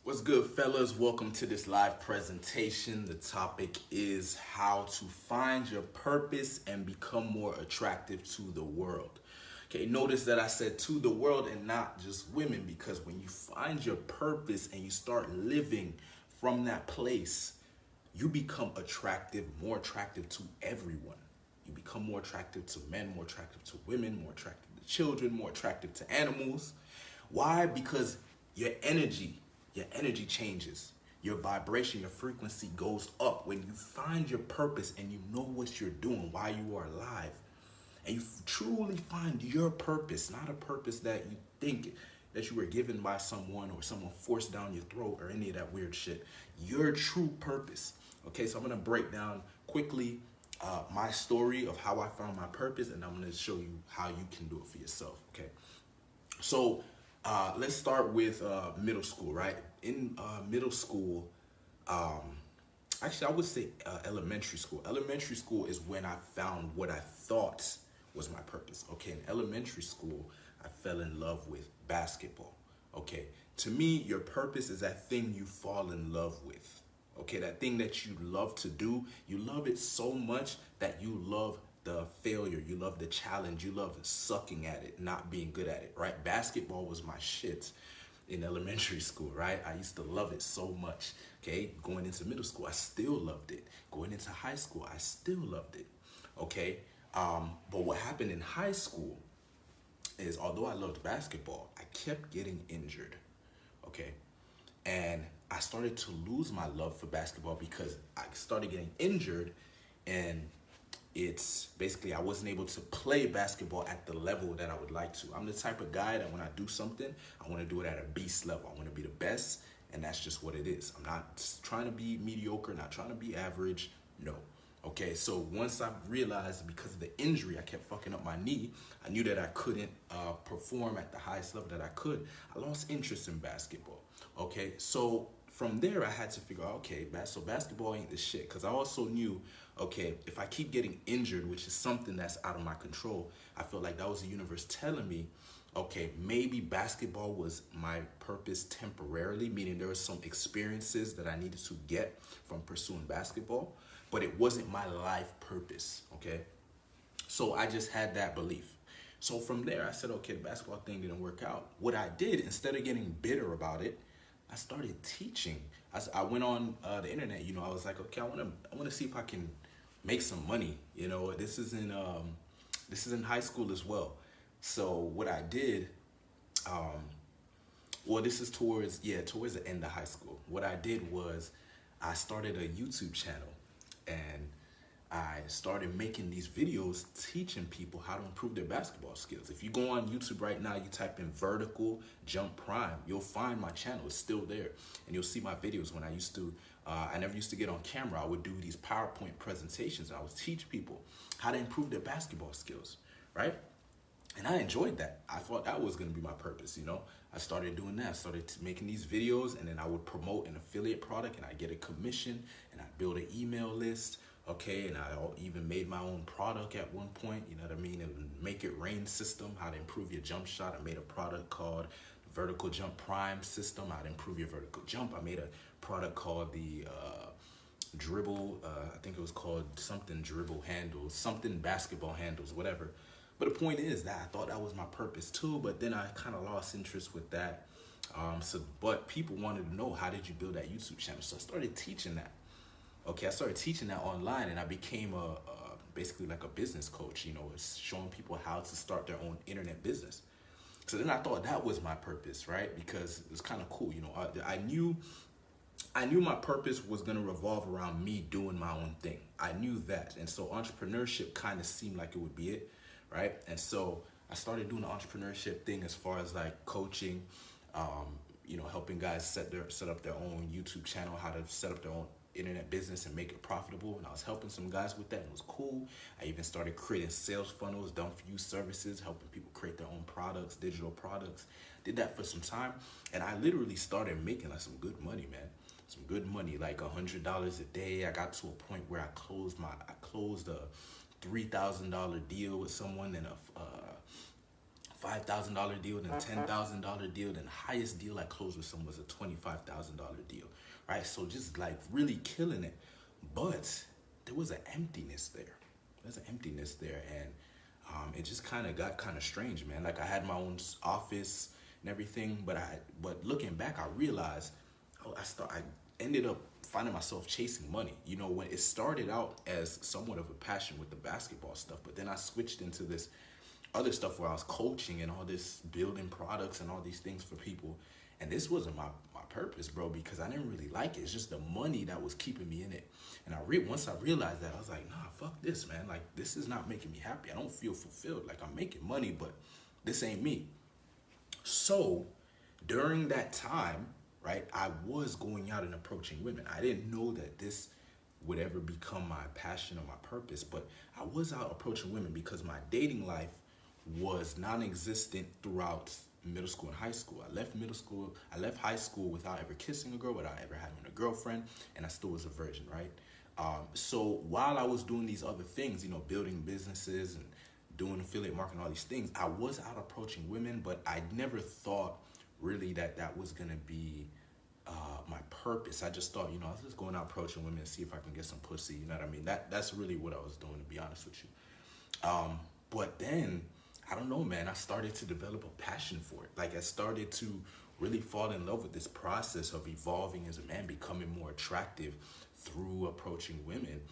What's good, fellas? Welcome to this live presentation. The topic is how to find your purpose and become more attractive to the world. Okay, notice that I said to the world and not just women, because when you find your purpose and you start living from that place, you become attractive, more attractive to everyone. You become more attractive to men, more attractive to women, more attractive to children, more attractive to animals. Why? Because your energy changes. Your vibration, your frequency goes up when you find your purpose and you know what you're doing, why you are alive. And you truly find your purpose, not a purpose that you think that you were given by someone or someone forced down your throat or any of that weird shit. Your true purpose. Okay, so I'm gonna break down quickly my story of how I found my purpose, and I'm gonna show you how you can do it for yourself. Okay, so let's start with middle school, right? In middle school, um, actually, I would say elementary school. Elementary school is when I found what I thought was my purpose. Okay, in elementary school, I fell in love with basketball. Okay, to me, your purpose is that thing you fall in love with. Okay, that thing that you love to do, you love it so much that you love the failure, you love the challenge, you love sucking at it, not being good at it, right? Basketball was my shit in elementary school, right? I used to love it so much. Okay, going into middle school, I still loved it. Going into high school, I still loved it. Okay, but what happened in high school is, although I loved basketball, I kept getting injured. Okay, and I started to lose my love for basketball because I started getting injured, and it's basically I wasn't able to play basketball at the level that I would like to. I'm the type of guy that when I do something, I want to do it at a beast level. I want to be the best, and that's just what it is. I'm not trying to be mediocre, not trying to be average. No. Okay, so once I realized because of the injury, I kept fucking up my knee, I knew that I couldn't perform at the highest level that I could. I lost interest in basketball. Okay, so from there, I had to figure out, okay, so basketball ain't the shit. Because I also knew, okay, if I keep getting injured, which is something that's out of my control, I felt like that was the universe telling me, okay, maybe basketball was my purpose temporarily, meaning there were some experiences that I needed to get from pursuing basketball, but it wasn't my life purpose, okay? So I just had that belief. So from there, I said, okay, the basketball thing didn't work out. What I did, instead of getting bitter about it, I started teaching. I went on the internet. I was like, okay, I want to see if I can make some money. This is in high school as well. So what I did, um, well, this is towards the end of high school. What I did was I started a YouTube channel, and I started making these videos teaching people how to improve their basketball skills. If you go on YouTube right now, you type in vertical jump prime, you'll find my channel. It's still there. And you'll see my videos when I never used to get on camera. I would do these PowerPoint presentations. I would teach people how to improve their basketball skills, right? And I enjoyed that. I thought that was going to be my purpose. I started doing that. I started making these videos, and then I would promote an affiliate product, and I get a commission, and I build an email list. Okay, and I even made my own product at one point. You know what I mean? And Make It Rain system, how to improve your jump shot. I made a product called Vertical Jump Prime system, how to improve your vertical jump. I made a product called the dribble. I think it was called something dribble handles, something basketball handles, whatever. But the point is that I thought that was my purpose too, but then I kind of lost interest with that. But people wanted to know, how did you build that YouTube channel? So I started teaching that. Okay, I started teaching that online, and I became basically like a business coach. It's showing people how to start their own internet business. So then I thought that was my purpose, right? Because it was kind of cool. I knew my purpose was going to revolve around me doing my own thing. I knew that. And so entrepreneurship kind of seemed like it would be it, right? And so I started doing the entrepreneurship thing as far as like coaching, helping guys set up their own YouTube channel, how to set up their own internet business and make it profitable. And I was helping some guys with that, and it was cool. I even started creating sales funnels, done for you services, helping people create their own products, digital products. Did that for some time, and I literally started making like some good money, man. Some good money, like $100 a day. I got to a point where I closed a $3,000 deal with someone, and a $5,000 deal, then $10,000 deal, then highest deal I closed with someone was a $25,000 deal, right? So just like really killing it, but there was an emptiness there. There's an emptiness there, and it just kind of got kind of strange, man. Like I had my own office and everything, but looking back, I realized I ended up finding myself chasing money. You know, when it started out as somewhat of a passion with the basketball stuff, but then I switched into this other stuff where I was coaching and all this building products and all these things for people. And this wasn't my purpose, bro, because I didn't really like it. It's just the money that was keeping me in it. And once I realized that, I was like, nah, fuck this, man. Like, this is not making me happy. I don't feel fulfilled. Like, I'm making money, but this ain't me. So during that time, right, I was going out and approaching women. I didn't know that this would ever become my passion or my purpose, but I was out approaching women because my dating life was non-existent throughout middle school and high school. I left high school without ever kissing a girl, without ever having a girlfriend, and I still was a virgin, right? So while I was doing these other things, you know, building businesses and doing affiliate marketing, all these things, I was out approaching women, but I never thought really that was gonna be my purpose. I just thought, you know, I was just going out approaching women and see if I can get some pussy. You know what I mean? That's really what I was doing, to be honest with you. But then, I don't know, man, I started to develop a passion for it. Like I started to really fall in love with this process of evolving as a man, becoming more attractive through approaching women,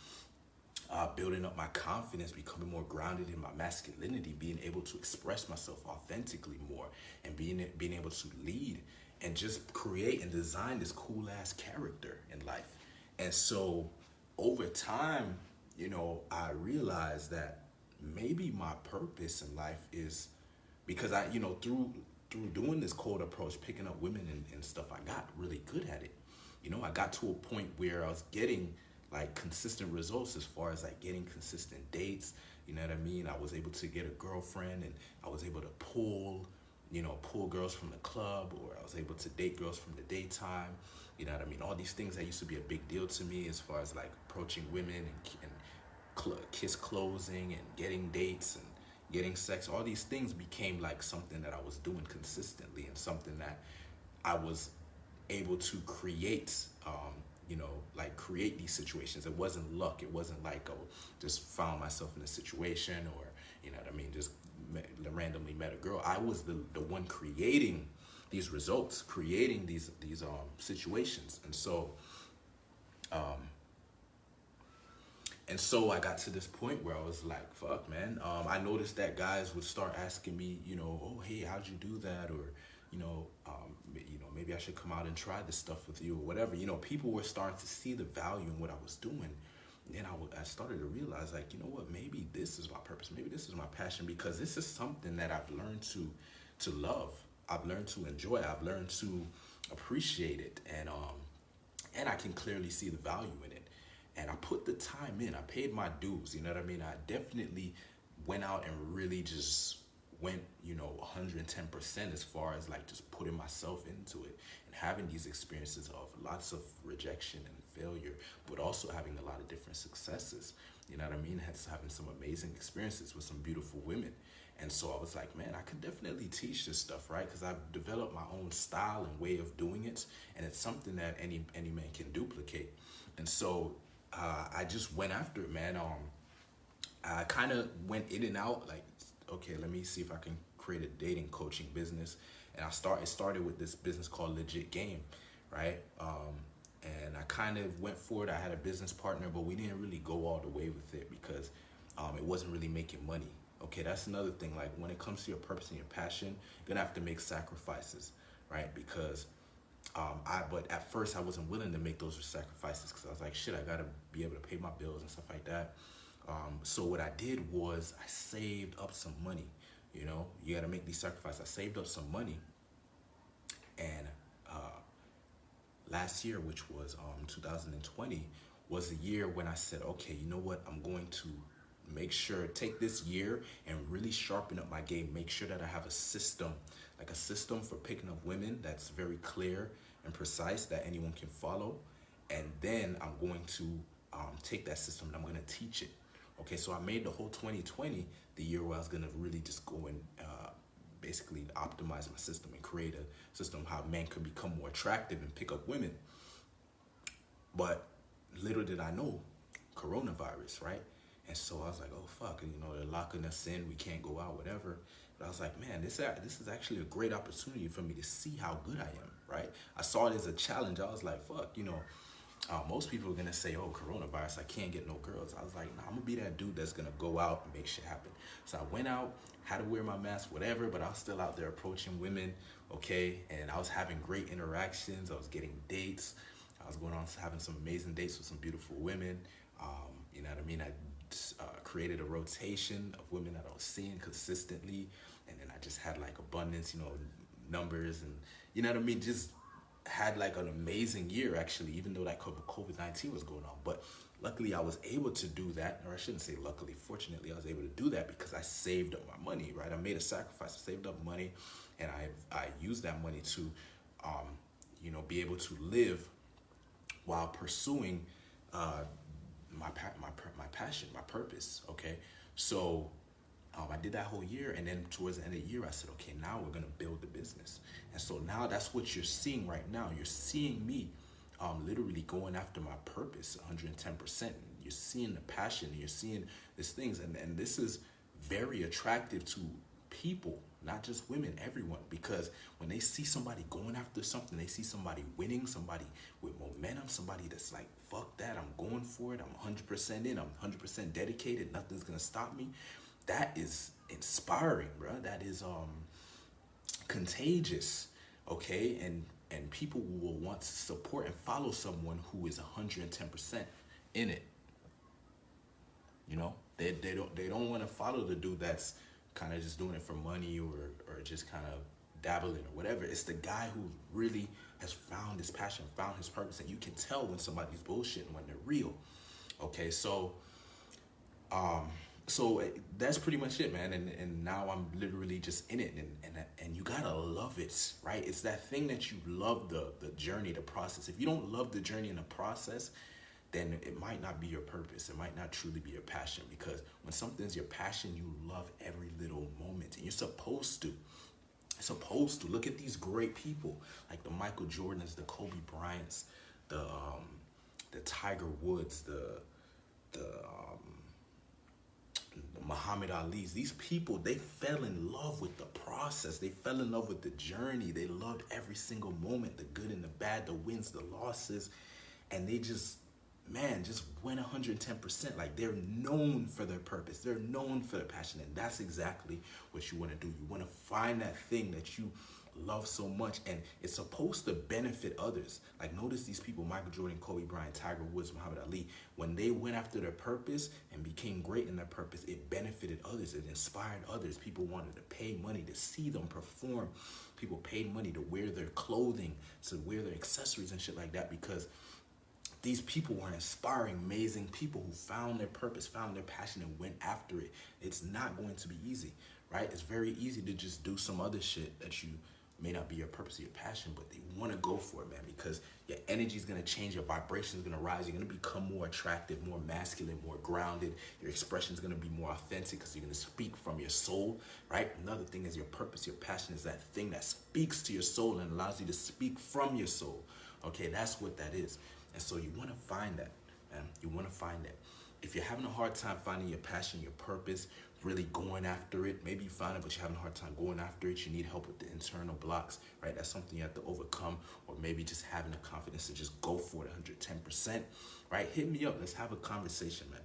building up my confidence, becoming more grounded in my masculinity, being able to express myself authentically more, and being able to lead and just create and design this cool ass character in life. And so over time, you know, I realized that maybe my purpose in life is because I, you know, through doing this cold approach, picking up women and stuff, I got really good at it. You know, I got to a point where I was getting like consistent results as far as like getting consistent dates. You know what I mean? I was able to get a girlfriend, and I was able to pull girls from the club, or I was able to date girls from the daytime. You know what I mean? All these things that used to be a big deal to me as far as like approaching women and kiss closing and getting dates and getting sex, all these things became like something that I was doing consistently, and something that I was able to create, you know, like create these situations. It wasn't luck. It wasn't like, oh, just found myself in a situation, or, you know what I mean, just randomly met a girl. I was the one creating these results, creating these situations. And so I got to this point where I was like, fuck, man. I noticed that guys would start asking me, you know, oh, hey, how'd you do that? Or, maybe I should come out and try this stuff with you, or whatever. You know, people were starting to see the value in what I was doing. And then I started to realize, like, you know what, maybe this is my purpose. Maybe this is my passion, because this is something that I've learned to love. I've learned to enjoy. I've learned to appreciate it. And I can clearly see the value in it. And I put the time in. I paid my dues. You know what I mean? I definitely went out and really just went, 110% as far as like just putting myself into it and having these experiences of lots of rejection and failure, but also having a lot of different successes. You know what I mean? Having some amazing experiences with some beautiful women. And so I was like, man, I could definitely teach this stuff, right? Because I've developed my own style and way of doing it. And it's something that any man can duplicate. And so I just went after it, man. I kind of went in and out, like, okay, let me see if I can create a dating coaching business. And it started with this business called Legit Game, right? And I kind of went for it. I had a business partner, but we didn't really go all the way with it because it wasn't really making money. Okay, that's another thing. Like, when it comes to your purpose and your passion, you're gonna have to make sacrifices, right? Because but at first I wasn't willing to make those sacrifices, because I was like, shit, I gotta be able to pay my bills and stuff like that. So what I did was I saved up some money. You know, you gotta make these sacrifices. I saved up some money, and last year, which was 2020, was the year when I said, okay, you know what, I'm going to take this year and really sharpen up my game, make sure that I have a system for picking up women that's very clear and precise that anyone can follow. And then I'm going to take that system and I'm going to teach it. Okay, so I made the whole 2020 the year where I was going to really just go and basically optimize my system and create a system how men could become more attractive and pick up women. But little did I know, coronavirus, right? And so I was like, oh fuck, they're locking us in, we can't go out, whatever. But I was like, man, this is actually a great opportunity for me to see how good I am, right? I saw it as a challenge. I was like, fuck, most people are gonna say, oh, coronavirus, I can't get no girls. I was like, nah, I'm gonna be that dude that's gonna go out and make shit happen. So I went out, had to wear my mask, whatever, but I was still out there approaching women, okay? And I was having great interactions. I was getting dates. I was going on having some amazing dates with some beautiful women. You know what I mean? I created a rotation of women that I was seeing consistently, and then I just had like abundance, numbers, and you know what I mean? Just had like an amazing year actually, even though that COVID-19 was going on. But luckily I was able to do that, or I shouldn't say luckily, fortunately I was able to do that because I saved up my money, right? I made a sacrifice, I saved up money, and I used that money to, be able to live while pursuing my passion, my purpose, okay? So I did that whole year, and then towards the end of the year, I said, okay, now we're gonna build the business. And so now that's what you're seeing right now. You're seeing me literally going after my purpose 110%. You're seeing the passion, you're seeing these things, and this is very attractive to people, not just women, everyone, because when they see somebody going after something, they see somebody winning, somebody with momentum, somebody that's like, fuck that, I'm going for it, I'm 100% in, I'm 100% dedicated, nothing's gonna stop me. That is inspiring, bro. That is contagious, okay? And people will want to support and follow someone who is 110% in it. They don't want to follow the dude that's kind of just doing it for money or just kind of dabbling or whatever. It's the guy who really has found his passion, found his purpose, and you can tell when somebody's bullshitting when they're real. Okay, so that's pretty much it, man. And now I'm literally just in it, and you gotta love it, right? It's that thing that you love, the journey, the process. If you don't love the journey and the process, then it might not be your purpose. It might not truly be your passion, because when something's your passion, you love every little moment, and you're supposed to. Look at these great people like the Michael Jordans, the Kobe Bryants, the Tiger Woods, the Muhammad Ali's. These people, they fell in love with the process. They fell in love with the journey. They loved every single moment, the good and the bad, the wins, the losses, and they just went 110%. Like, they're known for their purpose. They're known for their passion, and that's exactly what you want to do. You want to find that thing that you love so much, and it's supposed to benefit others. Like, notice these people, Michael Jordan, Kobe Bryant, Tiger Woods, Muhammad Ali, when they went after their purpose and became great in their purpose, it benefited others. It inspired others. People wanted to pay money to see them perform. People paid money to wear their clothing, to wear their accessories and shit like that, because these people were inspiring, amazing people who found their purpose, found their passion, and went after it. It's not going to be easy, right? It's very easy to just do some other shit that you may not be your purpose or your passion, but they want to go for it, man, because your energy is going to change, your vibration is going to rise, you're going to become more attractive, more masculine, more grounded, your expression is going to be more authentic because you're going to speak from your soul, right? Another thing is your purpose, your passion is that thing that speaks to your soul and allows you to speak from your soul, okay? That's what that is. And so you want to find that, man. You want to find that. If you're having a hard time finding your passion, your purpose, really going after it, maybe you find it, but you're having a hard time going after it, you need help with the internal blocks, right? That's something you have to overcome, or maybe just having the confidence to just go for it 110%, right? Hit me up. Let's have a conversation, man.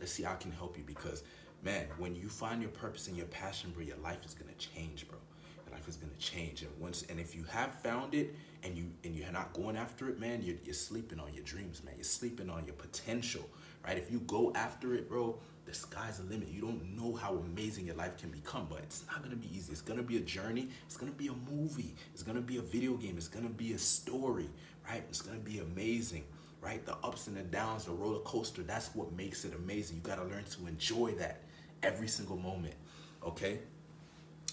Let's see how I can help you, because, man, when you find your purpose and your passion, bro, your life is going to change, bro. Your life is going to change. And if you have found it and you're not going after it, man, you're sleeping on your dreams, man. You're sleeping on your potential, right? If you go after it, bro, the sky's the limit. You don't know how amazing your life can become, but it's not going to be easy. It's going to be a journey. It's going to be a movie. It's going to be a video game. It's going to be a story, right? It's going to be amazing, right? The ups and the downs, the roller coaster, that's what makes it amazing. You got to learn to enjoy that every single moment, okay?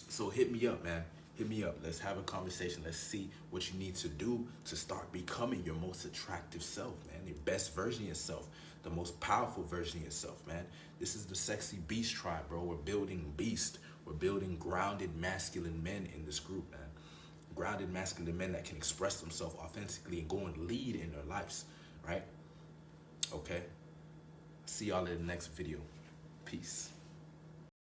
So hit me up, man. Hit me up. Let's have a conversation. Let's see what you need to do to start becoming your most attractive self, man. Your best version of yourself. The most powerful version of yourself, man. This is the Sexy Beast Tribe, bro. We're building beast. We're building grounded masculine men in this group, man. Grounded masculine men that can express themselves authentically and go and lead in their lives, right? Okay. See y'all in the next video. Peace.